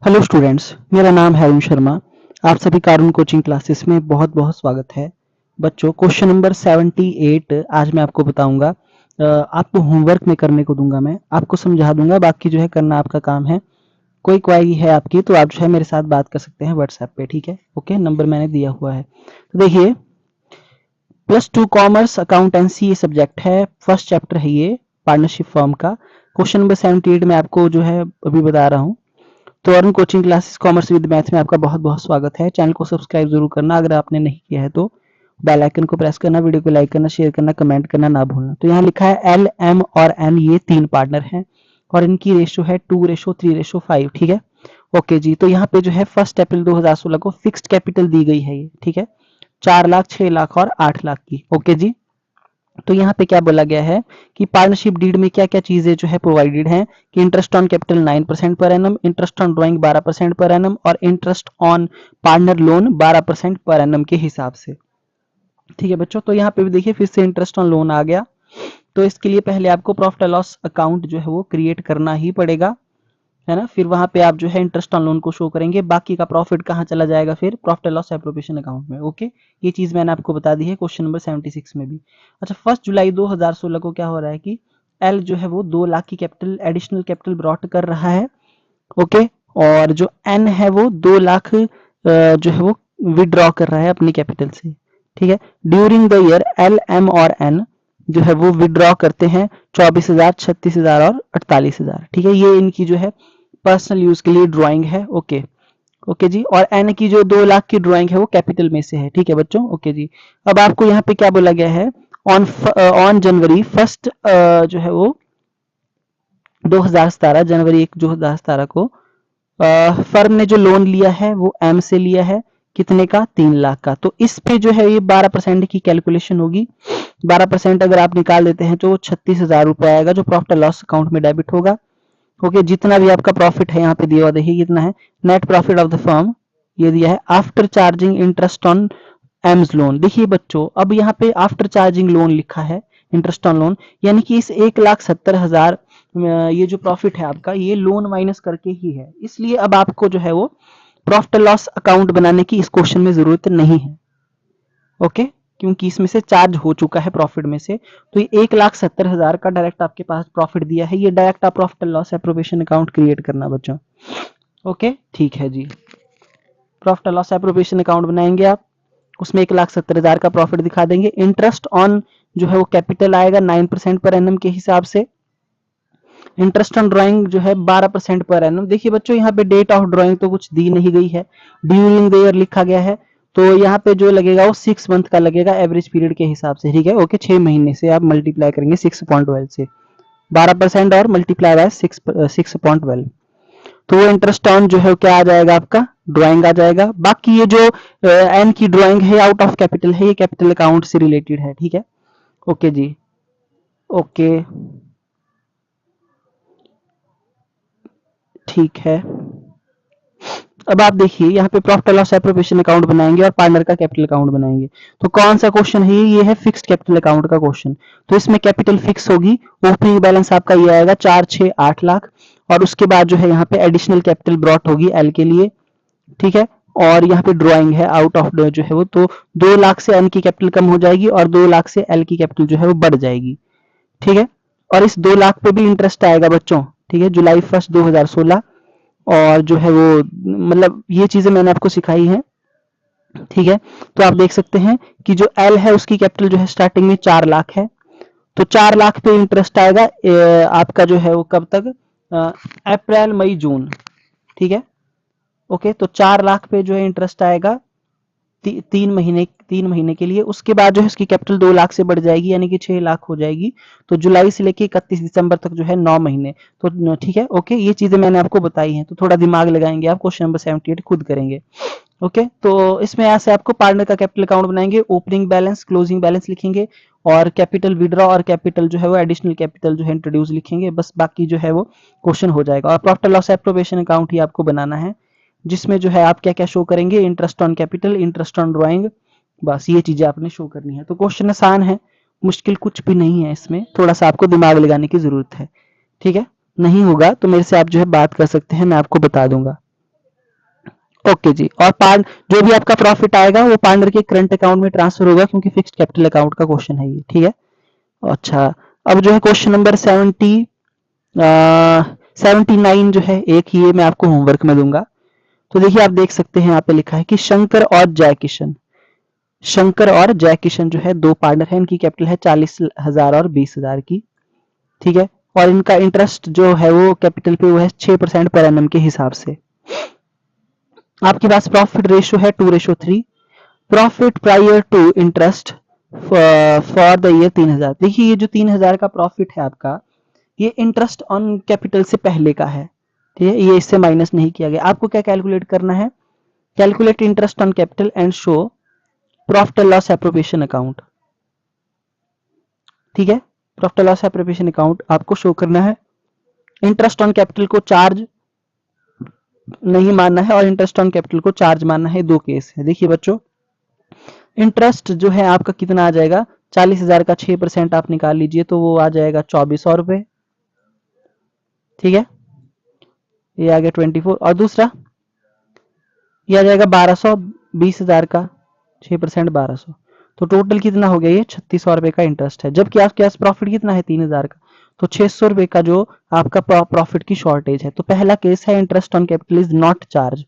Hello students, मेरा नाम है अरुण शर्मा। आप सभी कारून कोचिंग क्लासेस में बहुत बहुत स्वागत है। बच्चों, क्वेश्चन नंबर 78 आज मैं आपको बताऊंगा। आपको होमवर्क में करने को दूंगा, मैं आपको समझा दूंगा, बाकी जो है करना आपका काम है। कोई क्वेरी है आपकी तो आप जो है मेरे साथ बात कर सकते हैं व्हाट्सएप पे, ठीक है। ओके, नंबर मैंने दिया हुआ है। तो देखिए, +2 कॉमर्स अकाउंटेंसी ये सब्जेक्ट है, फर्स्ट चैप्टर है ये पार्टनरशिप फर्म का। क्वेश्चन नंबर 78 में आपको जो है अभी बता रहा हूँ। तो Arun coaching classes commerce with math में आपका बहुत बहुत स्वागत है। चैनल को सब्सक्राइब जरूर करना अगर आपने नहीं किया है तो। बेल आइकन को प्रेस करना, वीडियो को लाइक करना, शेयर करना, कमेंट करना ना भूलना। तो यहाँ लिखा है एल, एम और एन, ये 3 पार्टनर हैं और इनकी रेशो है 2:3:5, ठीक है। ओके जी, तो यहाँ पे जो है 1 अप्रैल 2016 को फिक्स्ड कैपिटल दी गई है ये, ठीक है। 4 लाख, 6 लाख और 8 लाख की। ओके जी, तो यहाँ पे क्या बोला गया है कि पार्टनरशिप डीड में क्या क्या चीजें जो है प्रोवाइडेड हैं कि interest on capital 9% per annum, interest on drawing 12% per annum और interest on partner loan 12% per annum के हिसाब से, ठीक है बच्चों। तो यहाँ पे भी देखिए फिर से इंटरेस्ट ऑन लोन आ गया। तो इसके लिए पहले आपको प्रॉफिट एंड लॉस अकाउंट जो है वो क्रिएट करना ही पड़ेगा, है ना। फिर वहां पे आप जो है इंटरेस्ट ऑन लोन को शो करेंगे, बाकी का प्रॉफिट कहाँ चला जाएगा, फिर profit and loss appropriation account में। ओके, ये चीज मैंने आपको बता दी है क्वेश्चन नंबर 76 में भी। अच्छा, 1 जुलाई 2016 को क्या हो रहा है कि एल जो है वो 2 लाख की कैपिटल, एडिशनल कैपिटल ब्रॉट कर रहा है। ओके, और जो एन है वो 2 लाख जो है वो विड्रॉ कर रहा है अपनी कैपिटल से, ठीक है। During the year L, M और एन जो है वो विड्रॉ करते हैं 24,000, 36,000 और 48,000, ठीक है। ये इनकी जो है पर्सनल यूज के लिए ड्राइंग है। ओके, ओके जी। और एन की जो 2 लाख की ड्राइंग है वो कैपिटल में से है, ठीक है बच्चों। ओके जी, अब आपको यहाँ पे क्या बोला गया है, ऑन जनवरी 1 जो है वो 2017, जनवरी 1 2017 को फर्म ने जो लोन लिया है वो एम से लिया है, कितने का, 3 लाख का। तो इस पे जो है ये 12% की कैलकुलेशन होगी। 12% अगर आप निकाल देते हैं तो 36,000 रुपए आएगा जो प्रॉफिट एंड लॉस अकाउंट में डेबिट होगा। ओके, जितना भी आपका प्रॉफिट है यहाँ पे दिया हुआ, देखिए कितना है, net profit of the firm ये दिया है after charging interest on AIIMS loan. देखिए बच्चों, अब यहाँ पे आफ्टर चार्जिंग लोन लिखा है, इंटरेस्ट ऑन लोन, यानी कि इस 1,70,000 ये जो प्रॉफिट है आपका ये लोन माइनस करके ही है, इसलिए अब आपको जो है वो प्रॉफिट लॉस अकाउंट बनाने की इस क्वेश्चन में जरूरत नहीं है। ओके, क्योंकि इसमें से चार्ज हो चुका है प्रॉफिट में से। तो ये 1,70,000 का डायरेक्ट आपके पास प्रॉफिट दिया है, ये डायरेक्ट आप profit and loss appropriation account create करना बच्चों। ओके, ठीक है जी। Profit and loss appropriation account बनाएंगे आप, उसमें 1,70,000 का प्रॉफिट दिखा देंगे। इंटरेस्ट ऑन जो है वो कैपिटल आएगा 9% पर एनम के हिसाब से। इंटरेस्ट ऑन ड्राइंग जो है 12% पर एनम। देखिए बच्चों, यहाँ पे डेट ऑफ ड्राइंग तो कुछ दी नहीं गई है, ड्यूरिंग द ईयर लिखा गया है। तो यहाँ पे जो लगेगा वो 6 मंथ का लगेगा एवरेज पीरियड के हिसाब से, ठीक है। ओके, 6 महीने से आप मल्टीप्लाई करेंगे 6.12 से, 12% और मल्टीप्लाई बाय 6.12। तो वो इंटरेस्ट ऑन जो है क्या आ जाएगा आपका, ड्राइंग आ जाएगा। बाकी ये जो एन की ड्राइंग है आउट ऑफ कैपिटल है, ये कैपिटल अकाउंट से रिलेटेड है, ठीक है। ओके जी, ओके, ठीक है। अब आप देखिए यहाँ पे profit and loss appropriation account बनाएंगे और पार्टनर का कैपिटल अकाउंट बनाएंगे। तो कौन सा क्वेश्चन है ये है फिक्स्ड कैपिटल अकाउंट का क्वेश्चन। तो इसमें कैपिटल फिक्स होगी, ओपनिंग बैलेंस आपका ये आएगा 4, 6, 8 लाख। और उसके बाद जो है यहाँ पे एडिशनल कैपिटल ब्रॉट होगी एल के लिए, ठीक है। और यहाँ पे ड्राइंग है आउट ऑफ जो है वो, तो 2 लाख से एन की कैपिटल कम हो जाएगी और 2 लाख से एल की कैपिटल जो है वो बढ़ जाएगी, ठीक है। और इस 2 लाख पे भी इंटरेस्ट आएगा बच्चों, ठीक है, जुलाई 1 2016। और जो है वो मतलब ये चीजें मैंने आपको सिखाई है, ठीक है। तो आप देख सकते हैं कि जो एल है उसकी कैपिटल जो है स्टार्टिंग में 4 लाख है। तो 4 लाख पे इंटरेस्ट आएगा आपका जो है वो कब तक, अप्रैल मई जून, ठीक है। ओके, तो 4 लाख पे जो है इंटरेस्ट आएगा 3 महीने के लिए। उसके बाद जो है इसकी कैपिटल 2 लाख से बढ़ जाएगी, यानी कि 6 लाख हो जाएगी। तो जुलाई से लेके 31 दिसंबर तक जो है 9 महीने। तो ठीक है, ओके, ये चीजें मैंने आपको बताई हैं। तो थोड़ा दिमाग लगाएंगे आप, क्वेश्चन नंबर 78 खुद करेंगे। ओके, तो इसमें यहाँ से आपको पार्टनर का कैपिटल अकाउंट बनाएंगे, ओपनिंग बैलेंस, क्लोजिंग बैलेंस लिखेंगे और कैपिटल विड्रॉ और कैपिटल जो है वो एडिशनल कैपिटल जो है इंट्रोड्यूस लिखेंगे। बस बाकी जो है वो क्वेश्चन हो जाएगा। और profit and loss appropriation account ही आपको बनाना है, जिसमें जो है आप क्या क्या शो करेंगे, interest on capital, interest on drawing, बस ये चीजें आपने शो करनी है। तो क्वेश्चन आसान है, मुश्किल कुछ भी नहीं है इसमें, थोड़ा सा आपको दिमाग लगाने की जरूरत है, ठीक है। नहीं होगा तो मेरे से आप जो है बात कर सकते हैं, मैं आपको बता दूंगा। ओके जी। और पार्ट जो भी आपका प्रॉफिट आएगा वो पार्टनर के करंट अकाउंट में ट्रांसफर होगा, क्योंकि फिक्स्ड कैपिटल अकाउंट का क्वेश्चन है ये, ठीक है। अच्छा, अब जो है क्वेश्चन नंबर 79 जो है, एक ये मैं आपको होमवर्क में दूंगा। तो देखिए आप देख सकते हैं यहाँ पे लिखा है कि शंकर और जय किशन जो है दो पार्टनर है, इनकी कैपिटल है 40,000 और 20,000 की, ठीक है। और इनका इंटरेस्ट जो है वो कैपिटल पे वो है 6% पर एनम के हिसाब से। आपके पास प्रॉफिट रेशियो है 2:3। Profit prior to interest for the year 3,000। देखिए ये जो 3,000 का प्रॉफिट है आपका, ये इंटरेस्ट ऑन कैपिटल से पहले का है, ठीक है। ये इससे माइनस नहीं किया गया। आपको क्या कैलकुलेट करना है, calculate interest on capital and show profit and loss appropriation account, ठीक है। Profit and loss appropriation account आपको शो करना है। इंटरेस्ट ऑन कैपिटल को चार्ज नहीं मानना है और इंटरेस्ट ऑन कैपिटल को चार्ज मानना है, दो केस है। देखिए बच्चों, इंटरेस्ट जो है आपका कितना आ जाएगा, 40,000 का 6% आप निकाल लीजिए तो वो आ जाएगा 2400 रुपए, ठीक है। ये आ गया 24। और दूसरा ये आ जाएगा 1200, 20,000 का 6% 1200, तो टोटल कितना हो गया, ये 3600 रुपए का इंटरेस्ट है। जबकि आपके पास प्रॉफिट कितना है 3,000 का, तो 600 रुपए का जो आपका प्रॉफिट की शॉर्टेज है। तो पहला केस है interest on capital is not charge,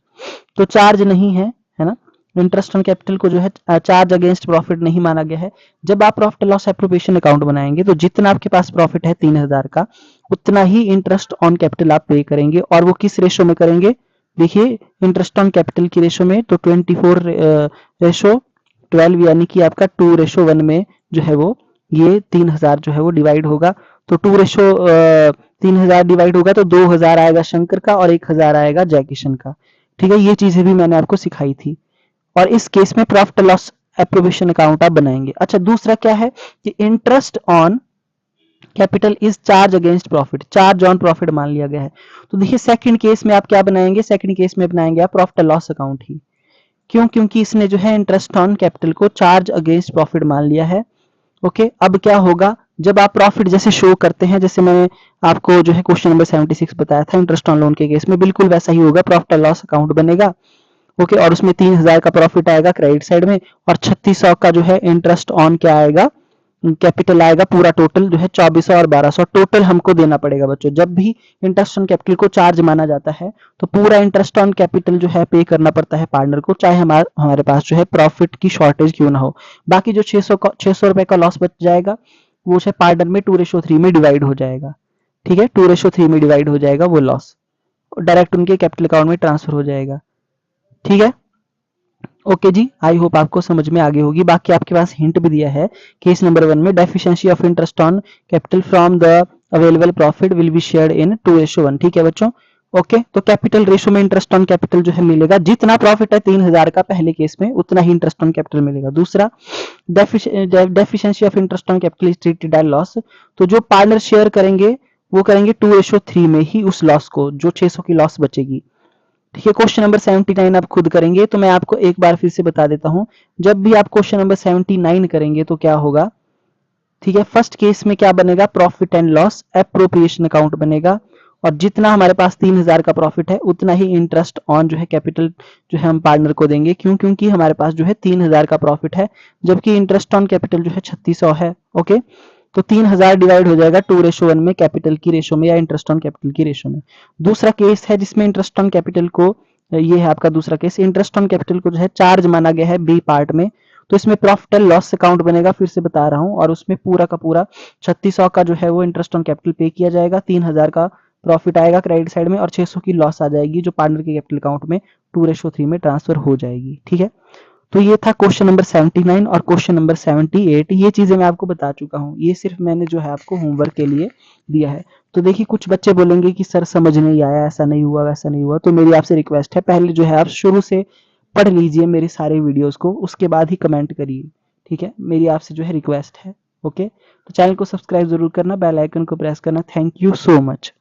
तो चार्ज नहीं है ना। इंटरेस्ट ऑन कैपिटल को जो है चार्ज अगेंस्ट प्रॉफिट नहीं माना गया है। जब आप प्रॉफिट लॉस एप्रोप्रिएशन अकाउंट बनाएंगे तो जितना आपके पास प्रॉफिट है 3,000 का, उतना ही इंटरेस्ट ऑन कैपिटल आप पे करेंगे। और वो किस रेशो में करेंगे, देखिए इंटरेस्ट ऑन कैपिटल की रेशो में, तो 24:12, यानी कि आपका 2:1 में जो है वो ये 3,000 जो है वो डिवाइड होगा। तो 3,000 डिवाइड होगा तो 2,000 आएगा शंकर का और 1,000 आएगा जयकिशन का, ठीक है। ये चीजें भी मैंने आपको सिखाई थी। और इस केस में प्रॉफिट लॉस एप्रोप्रिएशन अकाउंट आप बनाएंगे। अच्छा, दूसरा क्या है कि interest on capital is charge against profit, charge on profit मान लिया गया है। तो देखिए सेकंड केस में आप क्या बनाएंगे, सेकंड केस में बनाएंगे आप प्रॉफिट लॉस अकाउंट ही। क्यों, क्योंकि इसने जो है इंटरेस्ट ऑन कैपिटल को चार्ज अगेंस्ट प्रॉफिट मान लिया है। ओके, अब क्या होगा, जब आप प्रॉफिट जैसे शो करते हैं, जैसे मैंने आपको जो है क्वेश्चन नंबर 76 बताया था इंटरेस्ट ऑन लोन के केस में, बिल्कुल वैसा ही होगा। प्रॉफिट लॉस अकाउंट बनेगा, ओके, और उसमें 3,000 का प्रॉफिट आएगा क्रेडिट साइड में, और 3600 का जो है इंटरेस्ट ऑन क्या आएगा, कैपिटल आएगा। पूरा टोटल जो है 2400 और 1200 टोटल हमको देना पड़ेगा बच्चों। जब भी इंटरेस्ट ऑन कैपिटल को चार्ज माना जाता है तो पूरा इंटरेस्ट ऑन कैपिटल जो है पे करना पड़ता है पार्टनर को, चाहे हमारे पास जो है प्रॉफिट की शॉर्टेज क्यों ना हो। बाकी जो 600 रुपए का लॉस बच जाएगा वो है पार्टनर में 2:3 में डिवाइड हो जाएगा, ठीक है। 2:3 में डिवाइड हो जाएगा वो लॉस, डायरेक्ट उनके कैपिटल अकाउंट में ट्रांसफर हो जाएगा, ठीक है। ओके जी, आई होप आपको समझ में आ गई होगी। बाकी आपके पास हिंट भी दिया है केस नंबर 1 में, deficiency of interest on capital from the available profit will be shared in 2:1, ठीक है बच्चों। ओके, तो कैपिटल रेशो में इंटरेस्ट ऑन कैपिटल जो है मिलेगा, जितना प्रॉफिट है 3,000 का पहले केस में, उतना ही इंटरेस्ट ऑन कैपिटल मिलेगा। दूसरा, deficiency of interest on capital is treated as loss, तो जो पार्टनर शेयर करेंगे वो करेंगे 2:3 में ही उस लॉस को, जो 600 की लॉस बचेगी, ठीक है। क्वेश्चन नंबर 79 आप खुद करेंगे, तो मैं आपको एक बार फिर से बता देता हूं। जब भी आप क्वेश्चन नंबर 79 करेंगे तो क्या होगा, ठीक है। फर्स्ट केस में क्या बनेगा, profit and loss appropriation account बनेगा, और जितना हमारे पास 3,000 का प्रॉफिट है उतना ही इंटरेस्ट ऑन जो है कैपिटल जो है हम पार्टनर को देंगे। क्यों, क्योंकि हमारे पास जो है 3,000 का प्रॉफिट है, जबकि इंटरेस्ट ऑन कैपिटल जो है 3600 है। ओके, तो 3,000 डिवाइड हो जाएगा 2:1 में कैपिटल की रेशो में या इंटरेस्ट ऑन कैपिटल की रेशो में। दूसरा केस है जिसमें इंटरेस्ट ऑन कैपिटल को, ये है आपका दूसरा केस, इंटरेस्ट ऑन कैपिटल को जो है चार्ज माना गया है बी पार्ट में, तो इसमें प्रॉफिट एंड लॉस अकाउंट बनेगा, फिर से बता रहा हूं, और उसमें पूरा का पूरा 3600 का जो है वो इंटरेस्ट ऑन कैपिटल पे किया जाएगा, 3,000 का प्रॉफिट आएगा क्रेडिट साइड में, और 600 की लॉस आ जाएगी जो पार्टनर के कैपिटल अकाउंट में 2:3 में ट्रांसफर हो जाएगी, ठीक है। तो ये था क्वेश्चन नंबर 79 और क्वेश्चन नंबर 78। ये चीजें मैं आपको बता चुका हूँ, ये सिर्फ मैंने जो है आपको होमवर्क के लिए दिया है। तो देखिए कुछ बच्चे बोलेंगे कि सर समझ नहीं आया, ऐसा नहीं हुआ, वैसा नहीं हुआ, तो मेरी आपसे रिक्वेस्ट है, पहले जो है आप शुरू से पढ़ लीजिए मेरे सारे वीडियोस को, उसके बाद ही कमेंट करिए, ठीक है। मेरी आपसे जो है रिक्वेस्ट है, ओके। तो चैनल को सब्सक्राइब जरूर करना, बेल आइकन को प्रेस करना। Thank you so much.